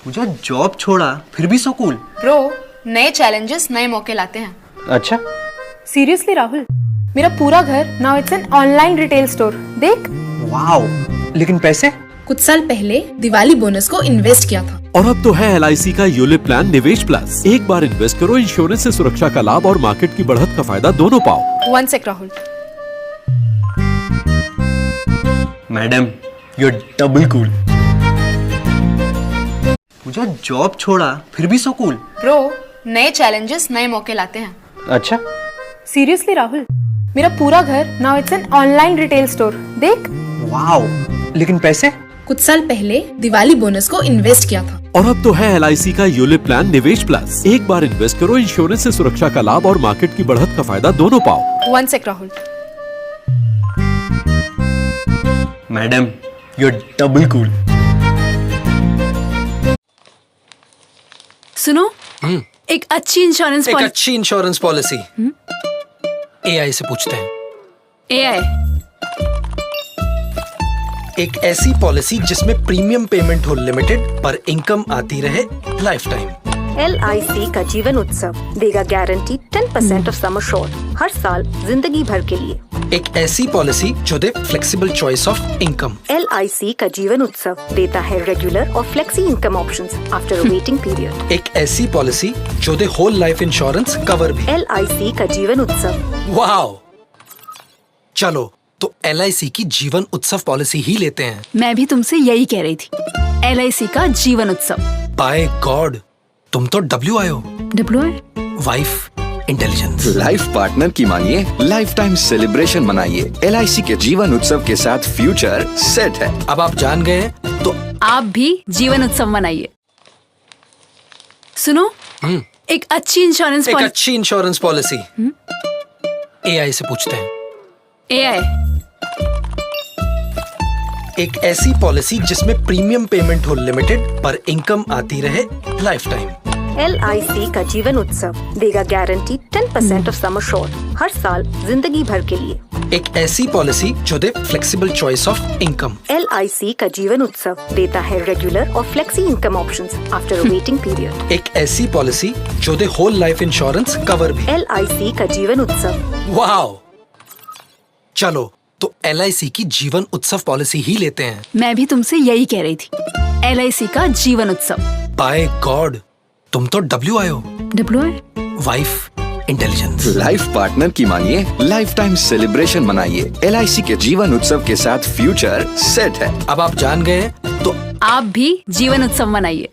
मुझे जॉब छोड़ा फिर भी सो कूल। ब्रो, नए चैलेंजेस नए मौके लाते हैं। अच्छा, सीरियसली राहुल, मेरा पूरा घर now it's an online retail store. देख, वाओ, लेकिन पैसे? कुछ साल पहले दिवाली बोनस को इन्वेस्ट किया था। और अब तो है LIC का यूलिप प्लान निवेश प्लस। एक बार इन्वेस्ट करो, इंश्योरेंस से सुरक्षा का लाभ और मार्केट की बढ़त का फायदा दोनों पाओ। One sec Rahul, madam, you are double cool. मुझे जॉब छोड़ा फिर भी सो कूल। ब्रो, नए चैलेंजेस नए मौके लाते हैं। अच्छा, सीरियसली राहुल, मेरा पूरा घर now it's an online retail store. देख, वाओ, लेकिन पैसे? कुछ साल पहले दिवाली बोनस को इन्वेस्ट किया था। और अब तो है LIC का यूलिप प्लान निवेश प्लस। एक बार इन्वेस्ट करो, इंश्योरेंस से सुरक्षा का लाभ और मार्केट की बढ़त का फायदा दोनों पाओ। One sec Rahul, madam, you are double cool. सुनो, एक अच्छी इंश्योरेंस पॉलिसी AI से पूछते हैं। AI एक ऐसी पॉलिसी जिसमें प्रीमियम पेमेंट हो लिमिटेड पर इनकम आती रहे लाइफ टाइम। LIC का जीवन उत्सव देगा गारंटी 10% ऑफ सम एश्योर्ड हर साल जिंदगी भर के लिए। एक ऐसी पॉलिसी जो दे flexible choice of income. LIC का जीवन उत्सव देता है रेगुलर और flexi income options after a waiting period. एक ऐसी पॉलिसी जो दे होल लाइफ इंश्योरेंस कवर भी। LIC का जीवन उत्सव। वाओ, चलो तो LIC की जीवन उत्सव पॉलिसी ही लेते हैं। मैं भी तुमसे यही कह रही थी। LIC का जीवन उत्सव। बाय गॉड, तुम तो WIO, WI wife intelligence. Life partner की मानिए, लाइफ टाइम सेलिब्रेशन मनाइए। LIC के जीवन उत्सव के साथ फ्यूचर सेट है। अब आप जान गए हैं तो आप भी जीवन उत्सव मनाइए। सुनो, एक अच्छी इंश्योरेंस पॉलिसी AI से पूछते हैं। AI एक ऐसी पॉलिसी जिसमें प्रीमियम पेमेंट हो लिमिटेड पर इनकम आती रहे लाइफ टाइम। LIC का जीवन उत्सव देगा गारंटी 10% ऑफ सम एश्योर्ड हर साल जिंदगी भर के लिए। एक ऐसी पॉलिसी जो दे flexible choice of income. LIC का जीवन उत्सव देता है रेगुलर और flexi income options after a waiting period. एक ऐसी पॉलिसी जो दे होल लाइफ इंश्योरेंस कवर भी। LIC का जीवन उत्सव। वाओ, चलो तो LIC की जीवन उत्सव पॉलिसी ही लेते हैं। मैं भी तुमसे यही कह रही थी। LIC का जीवन उत्सव। बाय गॉड, तुम तो WIO, WI wife intelligence. Life partner की मानिए, लाइफ टाइम सेलिब्रेशन मनाइए। LIC के जीवन उत्सव के साथ फ्यूचर सेट है। अब आप जान गए हैं तो आप भी जीवन उत्सव मनाइए।